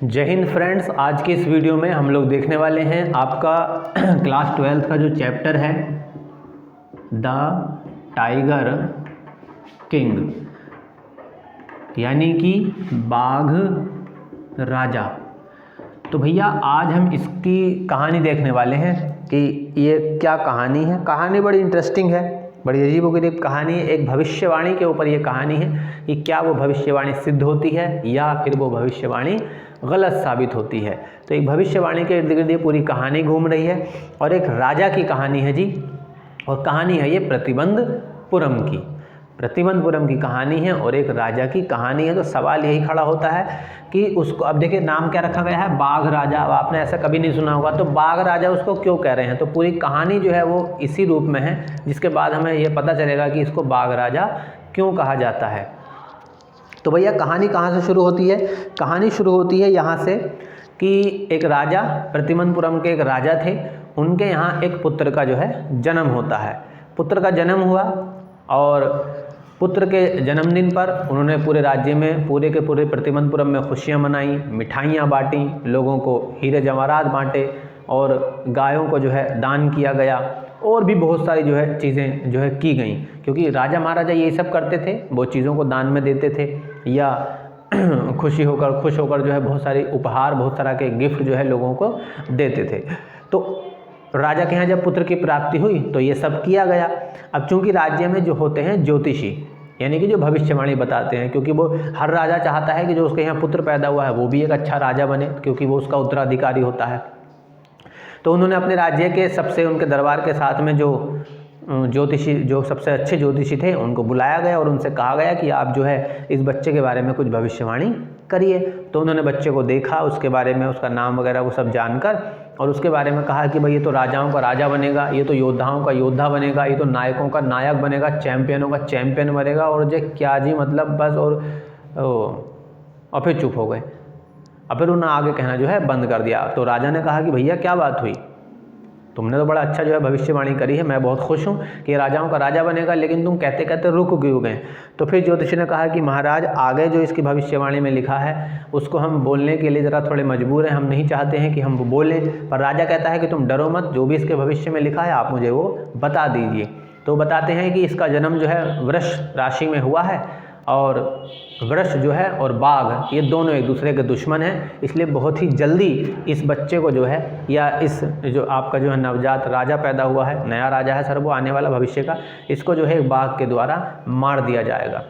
जय हिंद फ्रेंड्स। आज के इस वीडियो में हम लोग देखने वाले हैं आपका क्लास 12th का जो चैप्टर है द टाइगर किंग, यानी कि बाघ राजा। तो भैया आज हम इसकी कहानी देखने वाले हैं कि ये क्या कहानी है। कहानी बड़ी इंटरेस्टिंग है, बड़ी अजीबोगरीब कहानी है। एक भविष्यवाणी के ऊपर ये कहानी है कि क्या वो भविष्यवाणी सिद्ध होती है या फिर वो भविष्यवाणी गलत साबित होती है। तो एक भविष्यवाणी के इर्द गिर्द ये पूरी कहानी घूम रही है और एक राजा की कहानी है जी। और कहानी है ये प्रतिबंधपुरम की। प्रतिबंधपुरम की कहानी है और एक राजा की कहानी है। तो सवाल यही खड़ा होता है कि उसको, अब देखिए नाम क्या रखा गया है, बाघ राजा। अब आपने ऐसा कभी नहीं सुना होगा, तो बाघ राजा उसको क्यों कह रहे हैं। तो पूरी कहानी जो है वो इसी रूप में है, जिसके बाद हमें ये पता चलेगा कि इसको बाघ राजा क्यों कहा जाता है। तो भैया कहानी कहाँ से शुरू होती है। कहानी शुरू होती है यहाँ से कि एक राजा, प्रतिबंधपुरम के एक राजा थे। उनके यहाँ एक पुत्र का जो है जन्म होता है। पुत्र का जन्म हुआ और पुत्र के जन्मदिन पर उन्होंने पूरे राज्य में, पूरे के पूरे प्रतिबंधपुरम में खुशियाँ मनाई, मिठाइयाँ बांटी, लोगों को हीरे जवाहरात बांटे और गायों को जो है दान किया गया और भी बहुत सारी जो है चीज़ें जो है की गई। क्योंकि राजा महाराजा यही सब करते थे, वो चीज़ों को दान में देते थे या खुश होकर जो है बहुत सारे उपहार, बहुत तरह के गिफ्ट जो है लोगों को देते थे। तो राजा के यहाँ जब पुत्र की प्राप्ति हुई तो ये सब किया गया। अब चूंकि राज्य में जो होते हैं ज्योतिषी, यानी कि जो भविष्यवाणी बताते हैं, क्योंकि वो हर राजा चाहता है कि जो उसके यहाँ पुत्र पैदा हुआ है वो भी एक अच्छा राजा बने, क्योंकि वो उसका उत्तराधिकारी होता है। तो उन्होंने अपने राज्य के सबसे, उनके दरबार के साथ में जो ज्योतिषी, जो सबसे अच्छे ज्योतिषी थे, उनको बुलाया गया और उनसे कहा गया कि आप जो है इस बच्चे के बारे में कुछ भविष्यवाणी करिए। तो उन्होंने बच्चे को देखा, उसके बारे में, उसका नाम वगैरह वो सब जानकर और उसके बारे में कहा कि भाई ये तो राजाओं का राजा बनेगा, ये तो योद्धाओं का योद्धा बनेगा, ये तो नायकों का नायक बनेगा, चैंपियनों का चैंपियन बनेगा। और जो क्या जी मतलब बस, और फिर चुप हो गए। और फिर उन्होंने आगे कहना जो है बंद कर दिया। तो राजा ने कहा कि भैया क्या बात हुई, तुमने तो बड़ा अच्छा जो है भविष्यवाणी करी है, मैं बहुत खुश हूँ कि राजाओं का राजा बनेगा, लेकिन तुम कहते कहते रुक क्यों गए। तो फिर ज्योतिषी ने कहा कि महाराज आगे जो इसकी भविष्यवाणी में लिखा है उसको हम बोलने के लिए ज़रा थोड़े मजबूर हैं, हम नहीं चाहते हैं कि हम वो बोलें। पर राजा कहता है कि तुम डरो मत, जो भी इसके भविष्य में लिखा है आप मुझे वो बता दीजिए। तो बताते हैं कि इसका जन्म जो है वृष राशि में हुआ है और वृष जो है और बाघ ये दोनों एक दूसरे के दुश्मन हैं, इसलिए बहुत ही जल्दी इस बच्चे को जो है, या इस जो आपका जो है नवजात राजा पैदा हुआ है, नया राजा है सर वो आने वाला भविष्य का, इसको जो है एक बाघ के द्वारा मार दिया जाएगा।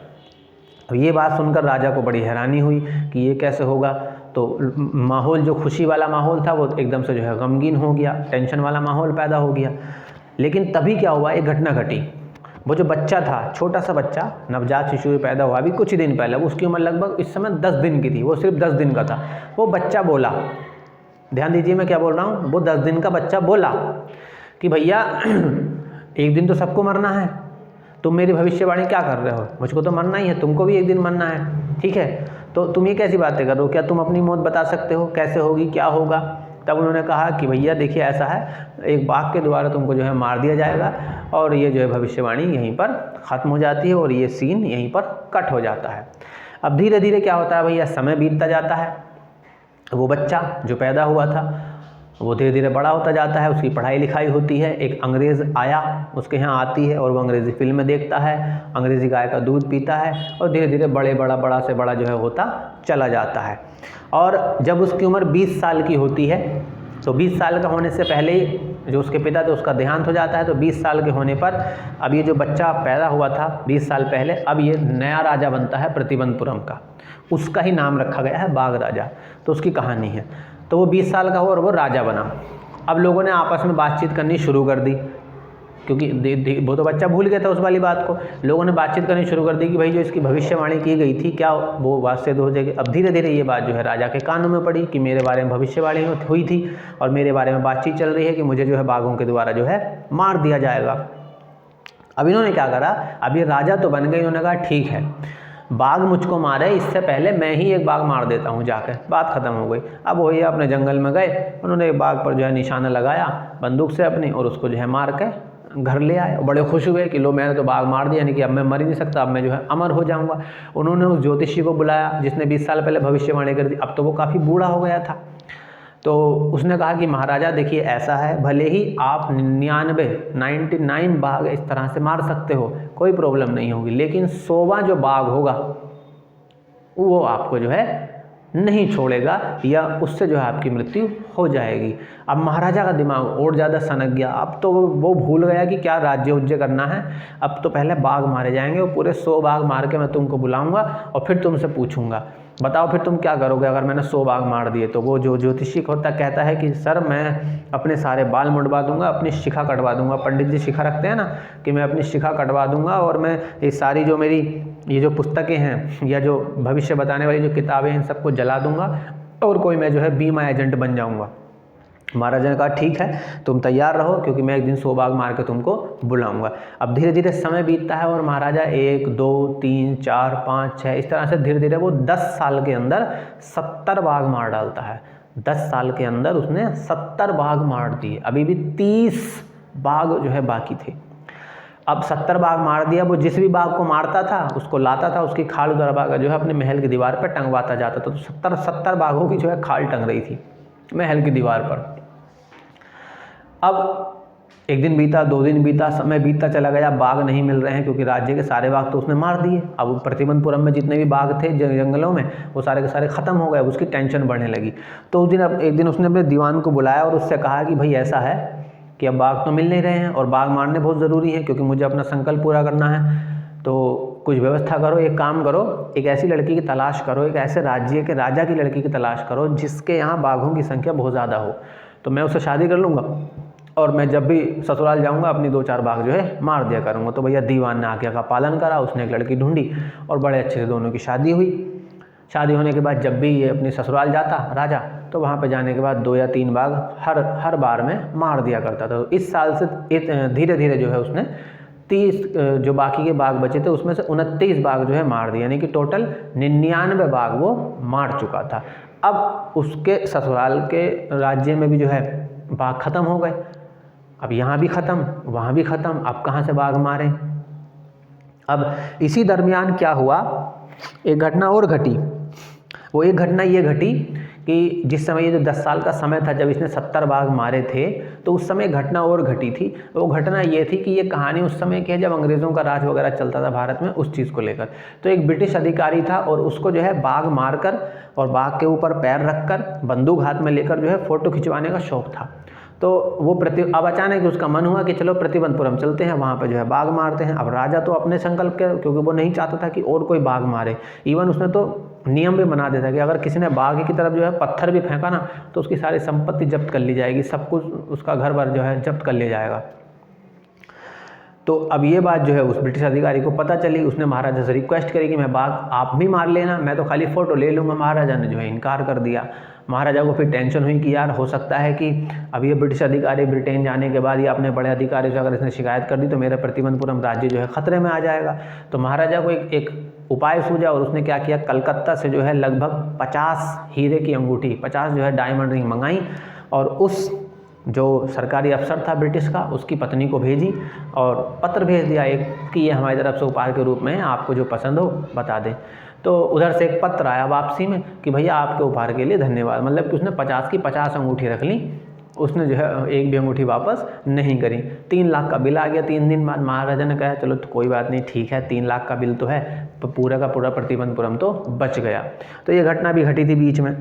अब ये बात सुनकर राजा को बड़ी हैरानी हुई कि ये कैसे होगा। तो माहौल, जो खुशी वाला माहौल था वो एकदम से जो है गमगीन हो गया, टेंशन वाला माहौल पैदा हो गया। लेकिन तभी क्या हुआ, एक घटना घटी। वो जो बच्चा था, छोटा सा बच्चा, नवजात शिशु पैदा हुआ अभी कुछ ही दिन पहले, उसकी उम्र लगभग इस समय 10 दिन की थी, वो सिर्फ 10 दिन का था। वो बच्चा बोला, ध्यान दीजिए मैं क्या बोल रहा हूँ, वो 10 दिन का बच्चा बोला कि भैया एक दिन तो सबको मरना है, तुम मेरी भविष्यवाणी क्या कर रहे हो, मुझको तो मरना ही है, तुमको भी एक दिन मरना है, ठीक है, तो तुम ये कैसी बातें कर रहे हो, क्या तुम अपनी मौत बता सकते हो, कैसे होगी, क्या होगा। तब उन्होंने कहा कि भैया देखिए ऐसा है, एक बाघ के द्वारा तुमको जो है मार दिया जाएगा और ये जो है भविष्यवाणी यहीं पर ख़त्म हो जाती है और ये सीन यहीं पर कट हो जाता है। अब धीरे धीरे क्या होता है भैया, समय बीतता जाता है। वो बच्चा जो पैदा हुआ था वो धीरे धीरे बड़ा होता जाता है, उसकी पढ़ाई लिखाई होती है। एक अंग्रेज़ आया उसके यहाँ आती है और वो अंग्रेज़ी फिल्में देखता है, अंग्रेज़ी गाय का दूध पीता है और धीरे धीरे बड़ा से बड़ा जो है होता चला जाता है। और जब उसकी उम्र 20 साल की होती है, तो 20 साल का होने से पहले ही जो उसके पिता थे उसका देहांत हो जाता है। तो 20 साल के होने पर अब ये जो बच्चा पैदा हुआ था 20 साल पहले, अब ये नया राजा बनता है प्रतिबंधपुरम का, उसका ही नाम रखा गया है बाघ राजा। तो उसकी कहानी है। तो वो 20 साल का हुआ और वो राजा बना। अब लोगों ने आपस में बातचीत करनी शुरू कर दी, क्योंकि वो तो बच्चा भूल गया था उस वाली बात को। लोगों ने बातचीत करनी शुरू कर दी कि भाई जो इसकी भविष्यवाणी की गई थी क्या वो बात सिद्ध हो जाएगी। अब धीरे धीरे ये बात जो है राजा के कानों में पड़ी कि मेरे बारे में भविष्यवाणी हुई थी और मेरे बारे में बातचीत चल रही है कि मुझे जो है बाघों के द्वारा जो है मार दिया जाएगा। अब इन्होंने क्या करा, अब ये राजा तो बन गए, इन्होंने कहा ठीक है, बाघ मुझको मारे इससे पहले मैं ही एक बाघ मार देता हूँ जाकर, बात ख़त्म हो गई। अब वही अपने जंगल में गए, उन्होंने एक बाघ पर जो है निशाना लगाया बंदूक से अपनी और उसको जो है मार के घर ले आए, बड़े खुश हुए कि लो मैंने तो बाघ मार दिया, यानी कि अब मैं मर ही नहीं सकता, अब मैं जो है अमर हो जाऊंगा। उन्होंने उस ज्योतिषी को बुलाया जिसने 20 साल पहले भविष्यवाणी कर दी। अब तो वो काफ़ी बूढ़ा हो गया था। तो उसने कहा कि महाराजा देखिए ऐसा है, भले ही आप 99 बाघ इस तरह से मार सकते हो, कोई प्रॉब्लम नहीं होगी, लेकिन 100वां जो बाघ होगा वो आपको जो है नहीं छोड़ेगा या उससे जो है आपकी मृत्यु हो जाएगी। अब महाराजा का दिमाग और ज़्यादा सनक गया। अब तो वो भूल गया कि क्या राज्य उज्ज्य करना है। अब तो पहले बाघ मारे जाएंगे और पूरे 100 बाघ मार के मैं तुमको बुलाऊंगा और फिर तुमसे पूछूंगा, बताओ फिर तुम क्या करोगे अगर मैंने 100 बाघ मार दिए। तो वो जो ज्योतिषी होता कहता है कि सर मैं अपने सारे बाल मुंडवा दूंगा, अपनी शिखा कटवा दूंगा। पंडित जी शिखा रखते हैं ना, कि मैं अपनी शिखा कटवा दूंगा और मैं ये सारी जो मेरी ये जो पुस्तकें हैं या जो भविष्य बताने वाली जो किताबें हैं इन सबको जला दूंगा और कोई मैं जो है बीमा एजेंट बन जाऊंगा। महाराजा ने कहा ठीक है तुम तैयार रहो, क्योंकि मैं एक दिन 100 बाघ मार के तुमको बुलाऊंगा। अब धीरे धीरे समय बीतता है और महाराजा 1 2 3 4 5 6 इस तरह से धीरे धीरे वो 10 साल के अंदर 70 बाघ मार डालता है। 10 साल के अंदर उसने 70 बाघ मार दिए। अभी भी 30 बाघ जो है बाकी थे। अब 70 बाघ मार दिया। वो जिस भी बाघ को मारता था उसको लाता था, उसकी खाल उधर जो है अपने महल की दीवार पर टंगवाता जाता था। तो 70 बाघों की जो है खाल टंग रही थी महल की दीवार पर। अब एक दिन बीता, 2 दिन बीता, समय बीतता चला गया, बाघ नहीं मिल रहे हैं क्योंकि राज्य के सारे बाघ तो उसने मार दिए। अब प्रतिबंधपुरम में जितने भी बाघ थे जंगलों में वो सारे के सारे ख़त्म हो गए। उसकी टेंशन बढ़ने लगी। तो उस दिन एक दिन उसने अपने दीवान को बुलाया और उससे कहा कि भाई ऐसा है कि अब बाघ तो मिल नहीं रहे हैं और बाघ मारने बहुत ज़रूरी है क्योंकि मुझे अपना संकल्प पूरा करना है। तो कुछ व्यवस्था करो, एक काम करो, एक ऐसी लड़की की तलाश करो, एक ऐसे राज्य के राजा की लड़की की तलाश करो जिसके यहाँ बाघों की संख्या बहुत ज़्यादा हो, तो मैं उससे शादी कर लूँगा और मैं जब भी ससुराल जाऊंगा अपनी 2-4 बाघ जो है मार दिया करूंगा। तो भैया दीवान ने आज्ञा का पालन करा। उसने एक लड़की ढूंढी और बड़े अच्छे से दोनों की शादी हुई। शादी होने के बाद जब भी ये अपनी ससुराल जाता राजा, तो वहाँ पे जाने के बाद 2 या 3 बाघ हर बार में मार दिया करता था। तो इस साल से धीरे धीरे जो है उसने 30 जो बाकी के बाघ बचे थे उसमें से 29 बाघ जो है मार दिए, यानी कि टोटल 99 बाघ वो मार चुका था। अब उसके ससुराल के राज्य में भी जो है बाघ खत्म हो गए। अब यहाँ भी ख़त्म, वहाँ भी ख़त्म, अब कहाँ से बाघ मारें। अब इसी दरमियान क्या हुआ, एक घटना और घटी। वो एक घटना ये घटी कि जिस समय ये जो 10 साल का समय था जब इसने 70 बाघ मारे थे, तो उस समय घटना और घटी थी। वो घटना ये थी कि ये कहानी उस समय की है जब अंग्रेज़ों का राज वगैरह चलता था भारत में, उस चीज़ को लेकर। तो एक ब्रिटिश अधिकारी था और उसको जो है बाघ मारकर और बाघ के ऊपर पैर रखकर बंदूक हाथ में लेकर जो है फ़ोटो खिंचवाने का शौक़ था। तो वो अब अचानक उसका मन हुआ कि चलो प्रतिबंधपुरम चलते हैं, वहाँ पे जो है बाघ मारते हैं। अब राजा तो अपने संकल्प के, क्योंकि वो नहीं चाहता था कि और कोई बाघ मारे। इवन उसने तो नियम भी बना दिया था कि अगर किसी ने बाघ की तरफ जो है पत्थर भी फेंका ना तो उसकी सारी संपत्ति जब्त कर ली जाएगी, सब कुछ उसका घर बार जो है जब्त कर लिया जाएगा। तो अब ये बात जो है उस ब्रिटिश अधिकारी को पता चली। उसने महाराजा से रिक्वेस्ट करी कि मैं बाघ आप भी मार लेना, मैं तो खाली फ़ोटो ले लूँगा। महाराजा ने जो है इनकार कर दिया। महाराजा को फिर टेंशन हुई कि यार हो सकता है कि अब ये ब्रिटिश अधिकारी ब्रिटेन जाने के बाद या अपने बड़े अधिकारी से अगर इसने शिकायत कर दी तो मेरा प्रतिबंधपुरम राज्य जो है ख़तरे में आ जाएगा। तो महाराजा को एक उपाय सूझा और उसने क्या किया, कलकत्ता से जो है लगभग 50 हीरे की अंगूठी, 50 जो है डायमंड रिंग मंगाई और उस जो सरकारी अफसर था ब्रिटिश का उसकी पत्नी को भेजी और पत्र भेज दिया एक कि ये हमारी तरफ से उपहार के रूप में आपको जो पसंद हो बता दें। तो उधर से एक पत्र आया वापसी में कि भैया आपके उपहार के लिए धन्यवाद। मतलब कि उसने 50 की 50 अंगूठी रख ली, उसने जो है एक भी अंगूठी वापस नहीं करी। 3 लाख का बिल आ गया 3 दिन बाद। महाराजा ने कहा चलो तो कोई बात नहीं, ठीक है 3 लाख का बिल तो है, तो पूरा का पूरा प्रतिबंधपुरम तो बच गया। तो ये घटना भी घटी थी बीच में।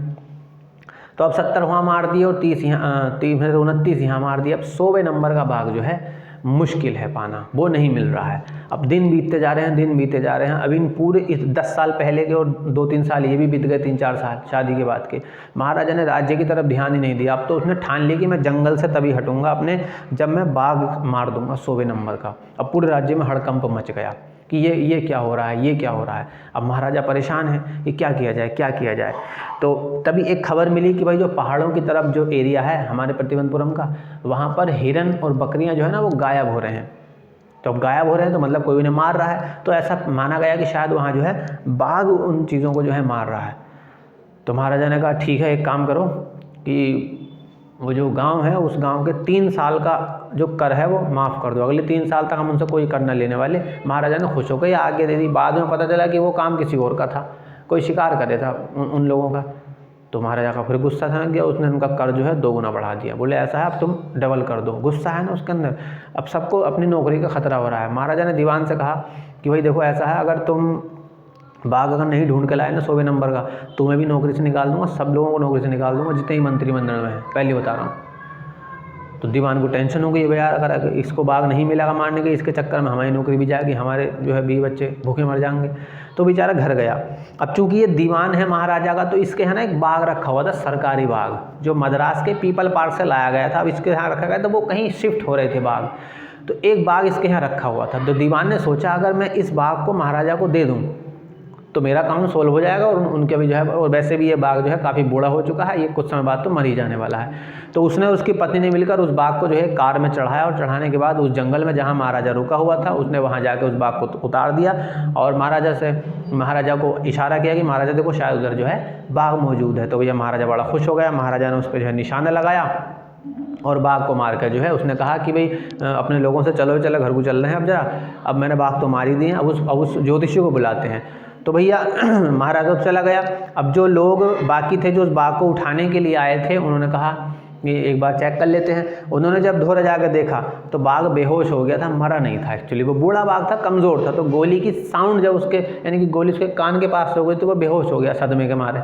तो अब 70 वहाँ मार दिए और 29 यहाँ मार दिए। अब 100वें नंबर का बाघ जो है मुश्किल है पाना, वो नहीं मिल रहा है। अब दिन बीतते जा रहे हैं, दिन बीतते जा रहे हैं। अब इन पूरे इस 10 साल पहले के और 2-3 साल ये भी बीत गए, 3-4 साल शादी के बाद के। महाराजा ने राज्य की तरफ ध्यान ही नहीं दिया। अब तो उसने ठान ली कि मैं जंगल से तभी हटूंगा अपने जब मैं बाघ मार दूंगा 100वें नंबर का। अब पूरे राज्य में हड़कंप मच गया कि ये क्या हो रहा है, ये क्या हो रहा है। अब महाराजा परेशान है कि क्या किया जाए, क्या किया जाए। तो तभी एक खबर मिली कि भाई जो पहाड़ों की तरफ जो एरिया है हमारे प्रतिबंधपुरम का, वहाँ पर हिरन और बकरियाँ जो है ना वो गायब हो रहे हैं। तो अब गायब हो रहे हैं तो मतलब कोई उन्हें मार रहा है। तो ऐसा माना गया कि शायद वहाँ जो है बाघ उन चीज़ों को जो है मार रहा है। तो महाराजा ने कहा ठीक है एक काम करो कि वो जो गांव है उस गांव के 3 साल का जो कर है वो माफ़ कर दो, अगले 3 साल तक हम उनसे कोई कर न लेने वाले। महाराजा ने खुश होकर आगे दे दी। बाद में पता चला कि वो काम किसी और का था, कोई शिकार करे था उन लोगों का। तो महाराजा का फिर गुस्सा था गया, उसने उनका कर जो है 2 गुना बढ़ा दिया। बोले ऐसा है अब तुम डबल कर दो। गुस्सा है ना उसके अंदर, अब सबको अपनी नौकरी का खतरा हो रहा है। महाराजा ने दीवान से कहा कि भाई देखो ऐसा है, अगर तुम बाघ अगर नहीं ढूंढ के लाए ना 100वें नंबर का, तुम्हें भी नौकरी से निकाल दूंगा, सब लोगों को नौकरी से निकाल दूंगा जितने ही मंत्रिमंडल में है, पहले बता रहा हूँ। तो दीवान को टेंशन हो गई, भाई यार अगर इसको बाघ नहीं मिलेगा मारने के, इसके चक्कर में हमारी नौकरी भी जाएगी, हमारे जो है 20 बच्चे भूखे मर जाएंगे। तो बेचारा घर गया। अब चूंकि ये दीवान है महाराजा का, तो इसके यहाँ ना एक बाघ रखा हुआ था, सरकारी बाघ, जो मद्रास के पीपल पार्क से लाया गया था। अब इसके यहाँ रखा गया था, वो कहीं शिफ्ट हो रहे थे बाघ, तो एक बाघ इसके यहाँ रखा हुआ था। तो दीवान ने सोचा अगर मैं इस बाघ को महाराजा को दे दूँ तो मेरा काम सोल्व हो जाएगा, और उनके भी जो है, और वैसे भी ये बाघ जो है काफ़ी बूढ़ा हो चुका है, ये कुछ समय बाद तो मर ही जाने वाला है। तो उसने उसकी पत्नी ने मिलकर उस बाघ को जो है कार में चढ़ाया, और चढ़ाने के बाद उस जंगल में जहाँ महाराजा रुका हुआ था उसने वहाँ जाके उस बाघ को उतार दिया, और महाराजा को इशारा किया कि महाराजा देखो शायद उधर जो है बाघ मौजूद है। तो भैया महाराजा बड़ा खुश हो गया। महाराजा ने उस पर जो है निशाना लगाया और बाघ को मार कर जो है उसने कहा कि भाई अपने लोगों से चलो घर को चल रहे हैं अब जरा, अब मैंने बाघ तो मार ही दिए, अब उस ज्योतिषी को बुलाते हैं। तो भैया महाराजा तो चला गया। अब जो लोग बाकी थे जो उस बाघ को उठाने के लिए आए थे, उन्होंने कहा कि एक बार चेक कर लेते हैं। उन्होंने जब धोरा जाकर देखा तो बाघ बेहोश हो गया था, मरा नहीं था एक्चुअली, वो बूढ़ा बाघ था, कमज़ोर था। तो गोली की साउंड जब उसके यानी कि गोली उसके कान के पास हो गई तो वो बेहोश हो गया सदमे के मारे।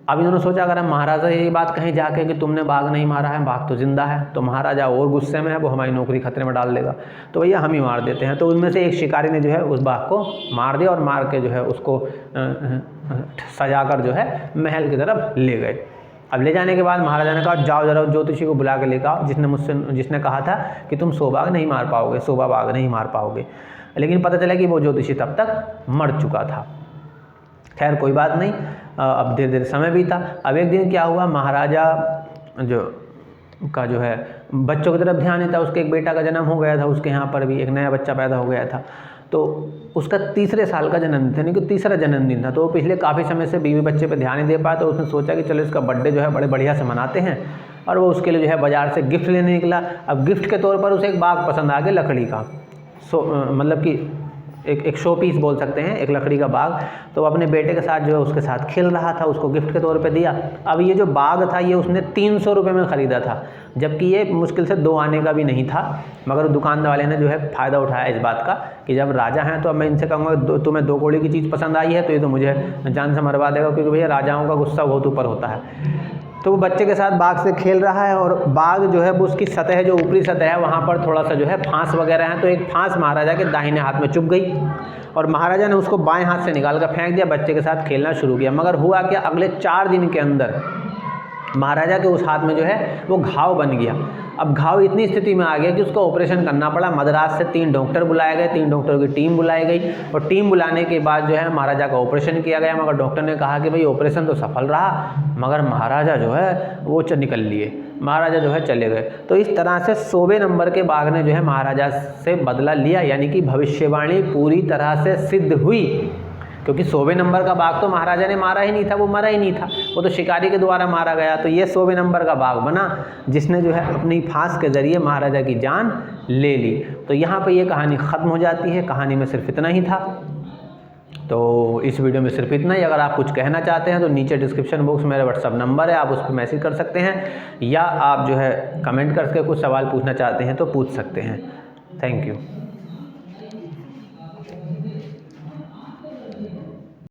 अब इन्होंने सोचा अगर हम महाराजा यही बात कहीं जाके कि तुमने बाघ नहीं मारा है, बाघ तो जिंदा है, तो महाराजा और गुस्से में है, वो हमारी नौकरी खतरे में डाल देगा, तो भैया हम ही मार देते हैं। तो उनमें से एक शिकारी ने जो है उस बाघ को मार दिया, और मार के जो है उसको सजाकर जो है महल की तरफ ले गए। अब ले जाने के बाद महाराजा ने कहा जाओ जरा ज्योतिषी को बुला के लेकर आओ, जिसने कहा था कि तुम 100 बाघ नहीं मार पाओगे, 100 बाघ नहीं मार पाओगे। लेकिन पता चला कि वो ज्योतिषी तब तक मर चुका था। खैर कोई बात नहीं, अब धीरे धीरे समय बीता। अब एक दिन क्या हुआ, महाराजा जो है बच्चों की तरफ ध्यान नहीं था, उसके एक बेटा का जन्म हो गया था, उसके यहाँ पर भी एक नया बच्चा पैदा हो गया था। तो उसका 3रे साल का जन्मदिन था, यानी कि 3रा जन्मदिन था। तो वो पिछले काफ़ी समय से बीवी बच्चे पे ध्यान नहीं दे पाया, तो उसने सोचा कि चलो इसका बर्थडे जो है बड़े बढ़िया से मनाते हैं, और वो उसके लिए जो है बाज़ार से गिफ्ट लेने निकला। अब गिफ्ट के तौर पर उसे एक बाघ पसंद आ गया लकड़ी का, मतलब कि एक शो पीस बोल सकते हैं, एक लकड़ी का बाघ। तो वो अपने बेटे के साथ जो है उसके साथ खेल रहा था, उसको गिफ्ट के तौर पे दिया। अब ये जो बाघ था ये उसने 300 रुपये में ख़रीदा था, जबकि ये मुश्किल से 2 आने का भी नहीं था। मगर दुकानदार वाले ने जो है फ़ायदा उठाया इस बात का कि जब राजा हैं तो अब मैं इनसे कहूँगा तुम्हें 2 कौड़ी की चीज़ पसंद आई है तो ये तो मुझे जान से मरवा देगा, क्योंकि भैया राजाओं का गुस्सा बहुत ऊपर होता है। तो वो बच्चे के साथ बाघ से खेल रहा है, और बाघ जो है वो उसकी सतह जो ऊपरी सतह है वहाँ पर थोड़ा सा जो है फांस वगैरह है। तो एक फांस महाराजा के दाहिने हाथ में चुभ गई, और महाराजा ने उसको बाएं हाथ से निकाल कर फेंक दिया, बच्चे के साथ खेलना शुरू किया। मगर हुआ क्या, अगले 4 दिन के अंदर महाराजा के उस हाथ में जो है वो घाव बन गया। अब घाव इतनी स्थिति में आ गया कि उसका ऑपरेशन करना पड़ा। मद्रास से 3 डॉक्टर बुलाए गए, 3 डॉक्टरों की टीम बुलाई गई, और टीम बुलाने के बाद जो है महाराजा का ऑपरेशन किया गया। मगर डॉक्टर ने कहा कि भाई ऑपरेशन तो सफल रहा, मगर महाराजा जो है वो निकल लिए, महाराजा जो है चले गए। तो इस तरह से 100वें नंबर के बाघ ने जो है महाराजा से बदला लिया, यानी कि भविष्यवाणी पूरी तरह से सिद्ध हुई, क्योंकि 100वें नंबर का बाघ तो महाराजा ने मारा ही नहीं था, वो मरा ही नहीं था, वो तो शिकारी के द्वारा मारा गया। तो ये 100वें नंबर का बाघ बना जिसने जो है अपनी फांस के ज़रिए महाराजा की जान ले ली। तो यहाँ पे ये कहानी ख़त्म हो जाती है। कहानी में सिर्फ इतना ही था, तो इस वीडियो में सिर्फ इतना ही। अगर आप कुछ कहना चाहते हैं तो नीचे डिस्क्रिप्शन बॉक्स में मेरा व्हाट्सअप नंबर है, आप उस पर मैसेज कर सकते हैं, या आप जो है कमेंट करके कुछ सवाल पूछना चाहते हैं तो पूछ सकते हैं। Thank you.